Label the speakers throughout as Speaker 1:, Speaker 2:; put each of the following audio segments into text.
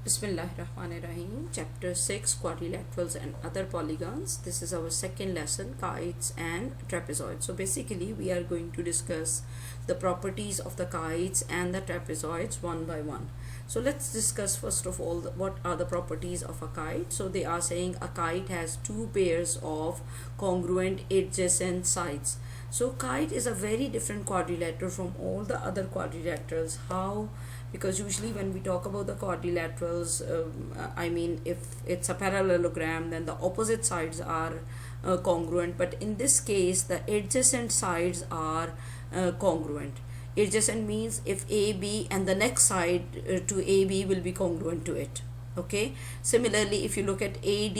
Speaker 1: Bismillahirrahmanirrahim. Chapter 6, Quadrilaterals and Other Polygons. This is our second lesson, kites and trapezoids. So basically we are going to discuss the properties of the kites and the trapezoids one by one. So let's discuss first of all what are the properties of a kite. So they are saying a kite has two pairs of congruent adjacent sides. So kite is a very different quadrilateral from all the other quadrilaterals. How? Because usually when we talk about the quadrilaterals, I mean if it's a parallelogram, then the opposite sides are congruent, but in this case the adjacent sides are congruent. Adjacent means if AB and the next side to AB will be congruent to it. Okay, similarly if you look at AD,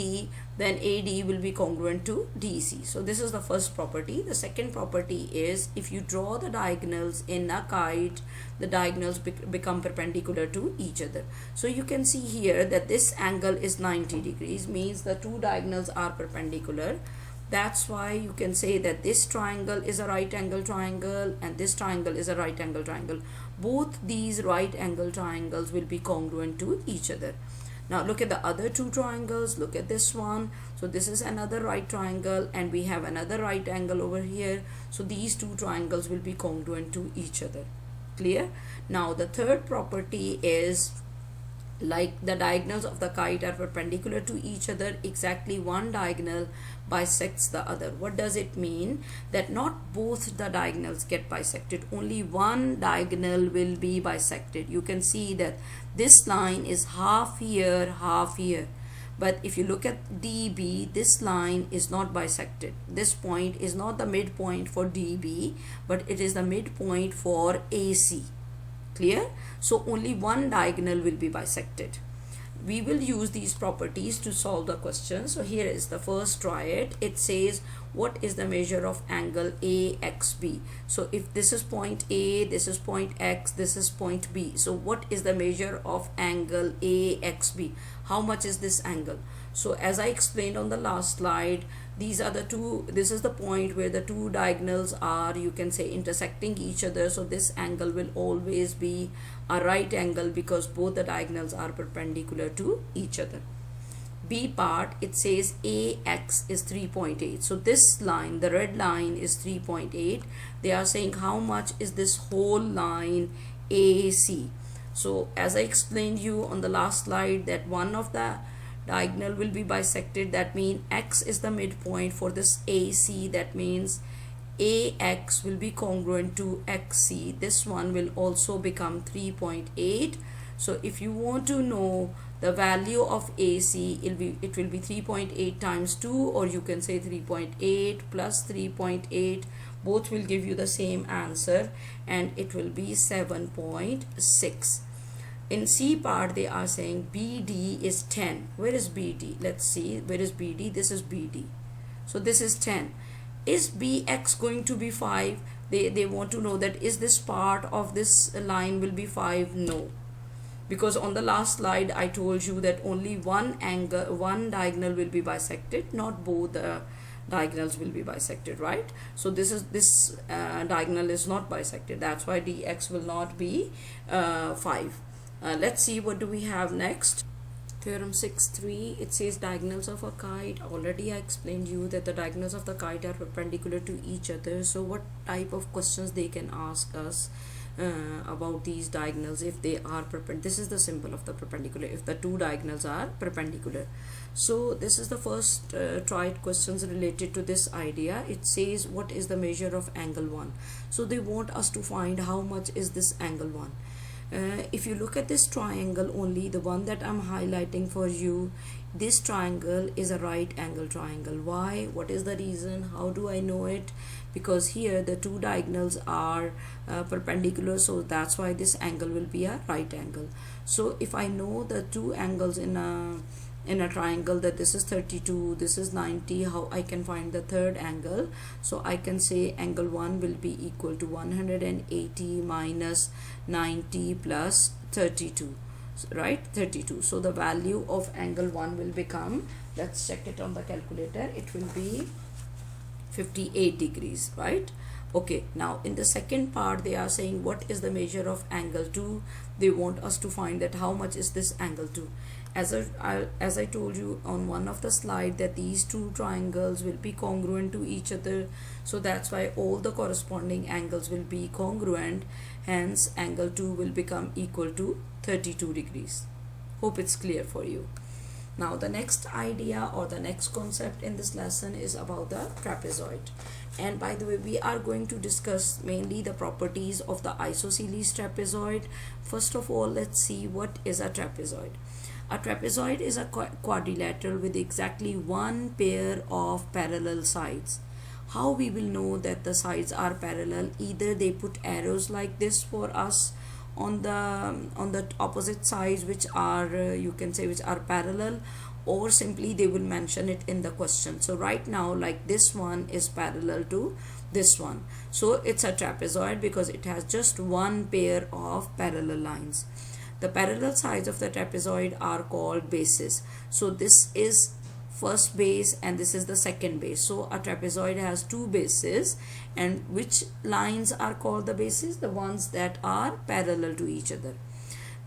Speaker 1: then AD will be congruent to DC. So this is the first property. The second property is if you draw the diagonals in a kite, the diagonals become perpendicular to each other. So you can see here that this angle is 90 degrees, means the two diagonals are perpendicular. That's why you can say that this triangle is a right angle triangle and this triangle is a right angle triangle. Both these right angle triangles will be congruent to each other. Now look at the other two triangles. Look at this one. So this is another right triangle and we have another right angle over here. So these two triangles will be congruent to each other. Clear? Now the third property is, like the diagonals of the kite are perpendicular to each other, exactly one diagonal bisects the other. What does it mean? That not both the diagonals get bisected, only one diagonal will be bisected. You can see that this line is half here, half here. But if you look at DB, this line is not bisected. This point is not the midpoint for DB, but it is the midpoint for AC. Clear? So only one diagonal will be bisected. We will use these properties to solve the question. So here is the first, try it. It says what is the measure of angle AXB. So if this is point A, this is point X, this is point B. So what is the measure of angle AXB? How much is this angle? So as I explained on the last slide, these are the two, this is the point where the two diagonals are, you can say, intersecting each other. So this angle will always be a right angle because both the diagonals are perpendicular to each other. B part, it says AX is 3.8. So this line, the red line, is 3.8. They are saying how much is this whole line AC. So as I explained you on the last slide that one of the diagonal will be bisected, that means X is the midpoint for this AC. That means AX will be congruent to XC. This one will also become 3.8. So if you want to know the value of AC, it will be 3.8 times 2, or you can say 3.8 plus 3.8. Both will give you the same answer and it will be 7.6. In C part, they are saying BD is 10. Where is BD? Let's see. Where is BD? This is BD. So this is 10. Is BX going to be 5? They want to know that is this part of this line will be 5? No. Because on the last slide, I told you that only one diagonal will be bisected, not both the diagonals will be bisected, right? So this diagonal is not bisected. That's why DX will not be 5. Let's see what do we have next. Theorem 6.3, it says diagonals of a kite. Already I explained you that the diagonals of the kite are perpendicular to each other. So what type of questions they can ask us about these diagonals if they are perpendicular? This is the symbol of the perpendicular, if the two diagonals are perpendicular. So this is the first try it questions related to this idea. It says what is the measure of angle 1. So they want us to find how much is this angle 1. If you look at this triangle, only the one that I'm highlighting for you, this triangle is a right angle triangle. Why? What is the reason? How do I know it? Because here the two diagonals are perpendicular, so that's why this angle will be a right angle. So if I know the two angles in a triangle, that this is 32, this is 90, how I can find the third angle? So I can say angle 1 will be equal to 180 minus 90 plus 32, right? 32. So the value of angle 1 will become, let's check it on the calculator, it will be 58 degrees, right? Okay, now in the second part they are saying what is the measure of angle 2. They want us to find that how much is this angle 2. As I told you on one of the slide that these two triangles will be congruent to each other, so that's why all the corresponding angles will be congruent, hence angle 2 will become equal to 32 degrees. Hope it's clear for you. Now the next idea or the next concept in this lesson is about the trapezoid. And by the way, we are going to discuss mainly the properties of the isosceles trapezoid. First of all, let's see what is a trapezoid. A trapezoid is a quadrilateral with exactly one pair of parallel sides. How we will know that the sides are parallel? Either they put arrows like this for us on the opposite sides, which are you can say which are parallel, or simply they will mention it in the question. So right now, like this one is parallel to this one, so it's a trapezoid because it has just one pair of parallel lines. The parallel sides of the trapezoid are called bases. So this is first base and this is the second base. So a trapezoid has two bases, and which lines are called the bases? The ones that are parallel to each other.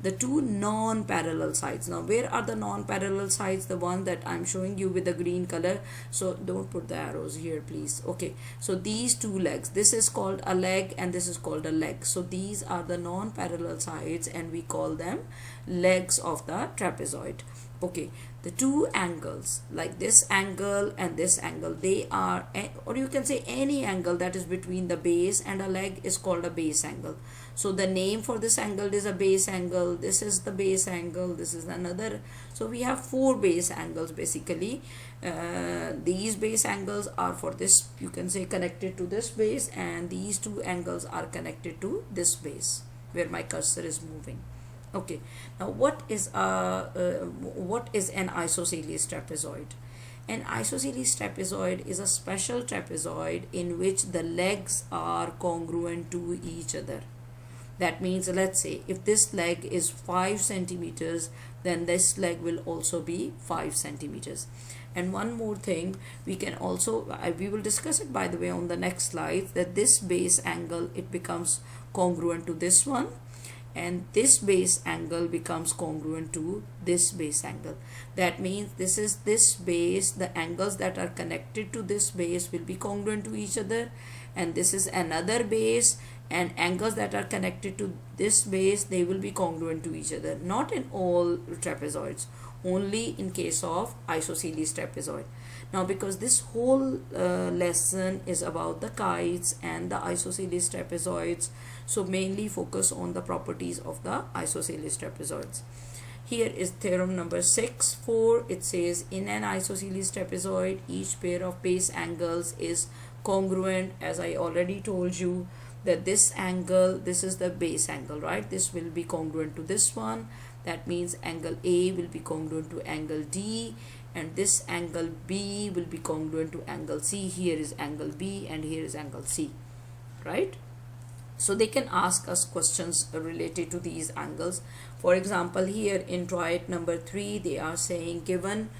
Speaker 1: The two non-parallel sides. Now where are the non-parallel sides? The one that I'm showing you with the green color. So don't put the arrows here, please. Okay, so these two legs, this is called a leg and this is called a leg. So these are the non-parallel sides and we call them legs of the trapezoid. Okay, the two angles like this angle and this angle, they are, or you can say any angle that is between the base and a leg is called a base angle. So the name for this angle is a base angle. This is the base angle, this is another. So we have four base angles basically. These base angles are for this, you can say, connected to this base, and these two angles are connected to this base where my cursor is moving. Okay, now what is an isosceles trapezoid? An isosceles trapezoid is a special trapezoid in which the legs are congruent to each other. That means, let's say if this leg is 5 centimeters, then this leg will also be 5 centimeters. And one more thing, we can also, we will discuss it by the way on the next slide, that this base angle, it becomes congruent to this one, and this base angle becomes congruent to this base angle. That means this is this base, the angles that are connected to this base will be congruent to each other, and this is another base, and angles that are connected to this base, they will be congruent to each other. Not in all trapezoids, only in case of isosceles trapezoid. Now because this whole lesson is about the kites and the isosceles trapezoids, so mainly focus on the properties of the isosceles trapezoids. Here is theorem number 6.4. It says in an isosceles trapezoid, each pair of base angles is congruent. As I already told you that this angle, this is the base angle, right? This will be congruent to this one. That means angle A will be congruent to angle D, and this angle B will be congruent to angle C. Here is angle B and here is angle C, right? So they can ask us questions related to these angles. For example, here in triad number 3, they are saying given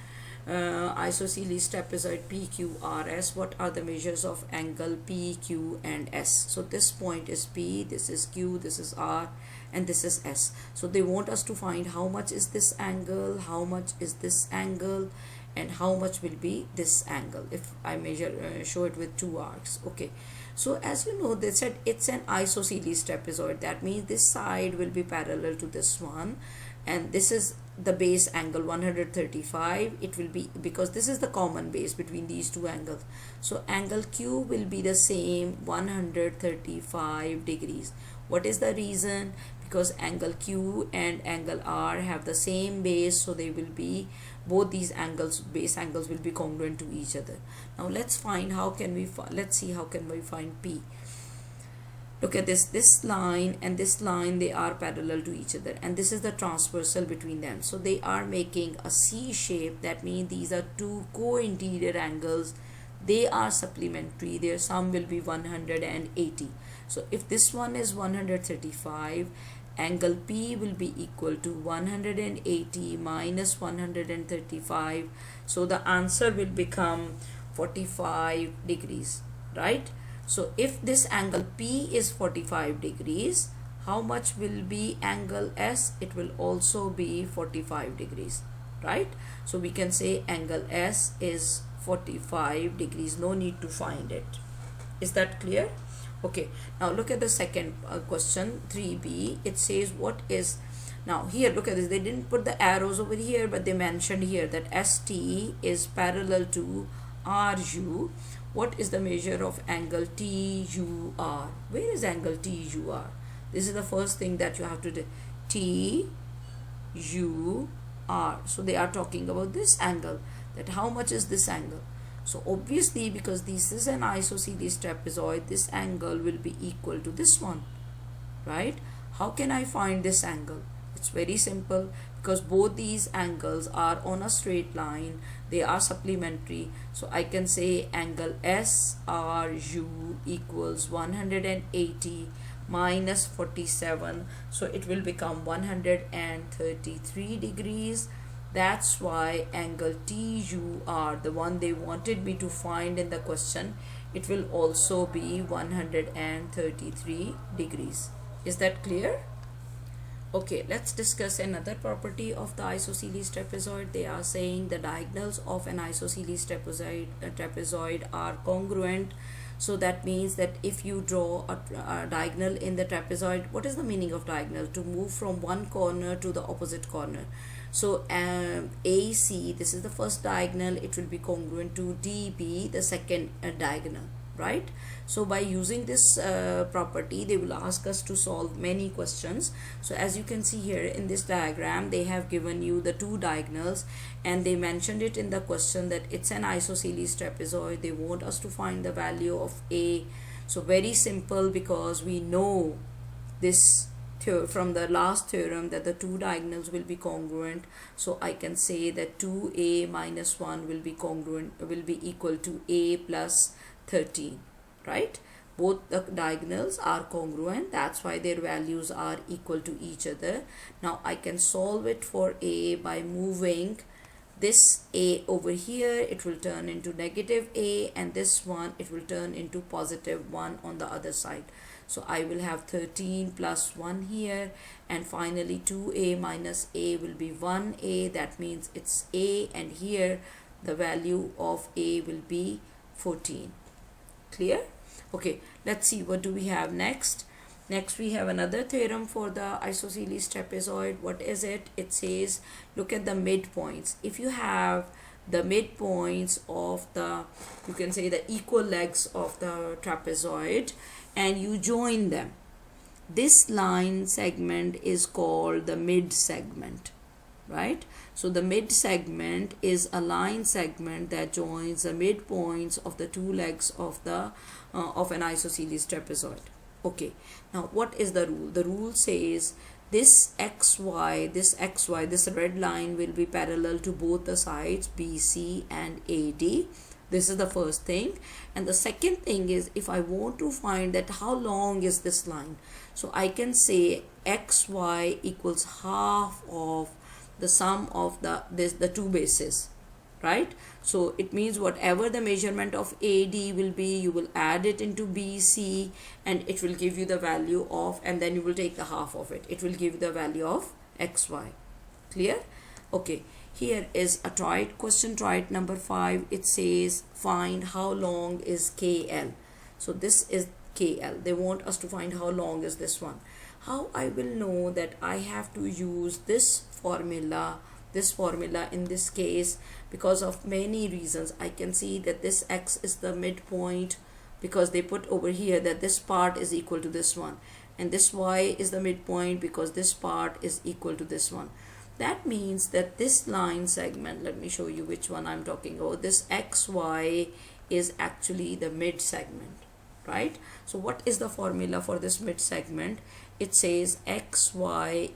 Speaker 1: isosceles trapezoid PQRS, what are the measures of angle PQ and S? So this point is P, this is Q, this is R, and this is S. So they want us to find how much is this angle, how much is this angle, and how much will be this angle if I measure show it with two arcs. Okay, so as you know, they said it's an isosceles trapezoid. That means this side will be parallel to this one, and this is the base angle 135. It will be, because this is the common base between these two angles, so angle Q will be the same 135 degrees. What is the reason? Because angle Q and angle R have the same base, so they will be, both these angles, base angles, will be congruent to each other. Now let's find how can we let's see how can we find P. Look at this line and this line, they are parallel to each other, and this is the transversal between them, so they are making a C shape. That means these are two co-interior angles, they are supplementary, their sum will be 180. So if this one is 135, angle P will be equal to 180 minus 135, so the answer will become 45 degrees, right? So if this angle P is 45 degrees, how much will be angle S? It will also be 45 degrees, right? So we can say angle S is 45 degrees. No need to find it. Is that clear? Okay, now look at the second question, 3b. It says what is, now here look at this, they didn't put the arrows over here, but they mentioned here that ST is parallel to RU. What is the measure of angle TUR? Where is angle TUR? This is the first thing that you have to do. TUR. So they are talking about this angle, that how much is this angle. So obviously, because this is an isosceles trapezoid, this angle will be equal to this one, right? How can I find this angle? It's very simple, because both these angles are on a straight line, they are supplementary. So I can say angle SRU equals 180 minus 47, so it will become 133 degrees. That's why angle TUR, the one they wanted me to find in the question, it will also be 133 degrees. Is that clear? Okay, let's discuss another property of the isosceles trapezoid. They are saying the diagonals of an isosceles trapezoid are congruent. So that means that if you draw a diagonal in the trapezoid, what is the meaning of diagonal? To move from one corner to the opposite corner. So AC, this is the first diagonal, it will be congruent to DB, the second diagonal, right? So by using this property, they will ask us to solve many questions. So as you can see here in this diagram, they have given you the two diagonals, and they mentioned it in the question that it's an isosceles trapezoid. They want us to find the value of A. So very simple, because we know this from the last theorem that the two diagonals will be congruent. So I can say that 2A minus 1 will be congruent, will be equal to A plus 13, right? Both the diagonals are congruent, that's why their values are equal to each other. Now I can solve it for A by moving this A over here. It will turn into negative A, and this one, it will turn into positive 1 on the other side. So I will have 13 plus 1 here, and finally 2A minus A will be 1A. That means it's A, and here the value of A will be 14. Clear? Okay, let's see what do we have next. Next we have another theorem for the isosceles trapezoid. What is it? It says, look at the midpoints. If you have the midpoints of the, you can say the equal legs of the trapezoid, and you join them, this line segment is called the mid segment, right? So the mid segment is a line segment that joins the midpoints of the two legs of the of an isosceles trapezoid. Okay, now what is the rule? The rule says this XY, this red line will be parallel to both the sides BC and AD. This is the first thing. And the second thing is, if I want to find that how long is this line, so I can say XY equals half of the sum of the two bases, right? So it means whatever the measurement of AD will be, you will add it into BC, and it will give you the value of, and then you will take the half of it. It will give you the value of XY. Clear? Okay. Here is a question, try it number 5. It says find how long is KL. So this is KL. They want us to find how long is this one. How I will know that? I have to use this formula in this case, because of many reasons. I can see that this X is the midpoint, because they put over here that this part is equal to this one, and this Y is the midpoint because this part is equal to this one. That means that this line segment, let me show you which one I'm talking about. This XY is actually the mid segment, right? So what is the formula for this mid segment? It says XY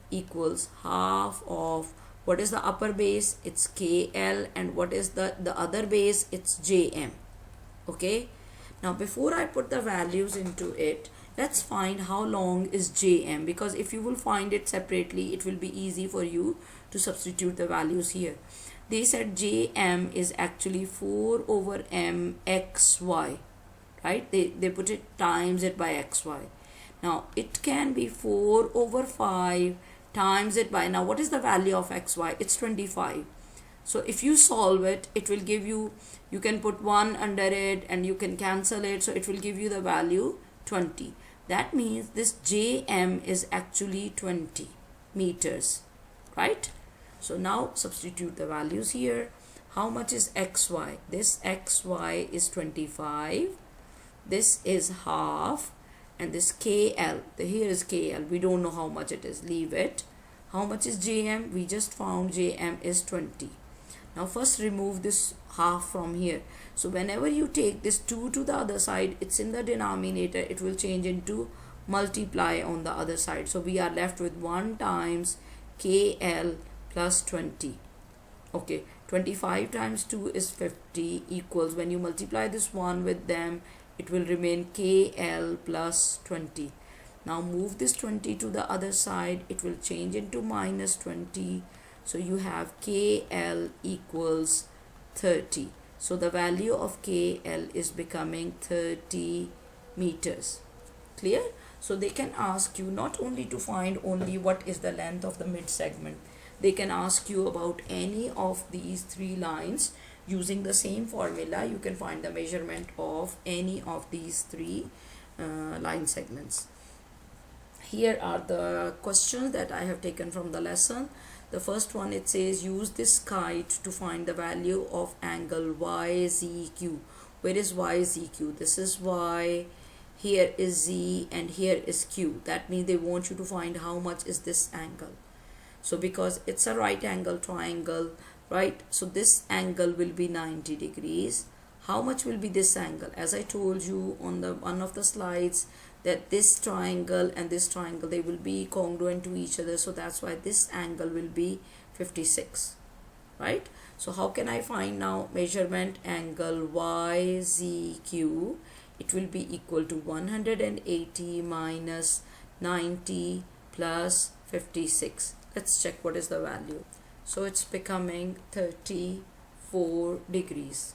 Speaker 1: equals half of, what is the upper base? It's KL, and what is the other base? It's JM. Okay, now before I put the values into it, let's find how long is JM, because if you will find it separately, it will be easy for you to substitute the values here. they said jm is actually 4 over mxy, right? They put it times it by xy. Now it can be 4 over 5 times it by, now what is the value of xy? It's 25. So if you solve it, it will give you, you can put 1 under it and you can cancel it, so it will give you the value 20. That means this jm is actually 20 meters, right? So now substitute the values here. How much is xy? This xy is 25, this is half, and this kl, here is kl, we don't know how much it is, leave it. How much is jm? We just found jm is 20. Now first remove this half from here. So whenever you take this 2 to the other side, it's in the denominator, it will change into multiply on the other side. So we are left with 1 times kl plus 20. Okay, 25 times 2 is 50 equals, when you multiply this 1 with them, it will remain kl plus 20. Now move this 20 to the other side, it will change into minus 20. So you have kl equals 30. So the value of kl is becoming 30 meters. Clear? So they can ask you not only to find only what is the length of the mid segment, they can ask you about any of these 3 lines. Using the same formula, you can find the measurement of any of these 3 line segments. Here are the questions that I have taken from the lesson. The first one, it says use this kite to find the value of angle YZQ. Where is YZQ? This is Y, here is Z, and here is Q. That means they want you to find how much is this angle. So because it's a right angle triangle, right? So this angle will be 90 degrees. How much will be this angle? As I told you on the one of the slides, that this triangle and this triangle, they will be congruent to each other. So that's why this angle will be 56, right? So how can I find now measurement angle YZQ? It will be equal to 180 minus 90 plus 56. Let's check what is the value. So it's becoming 34 degrees.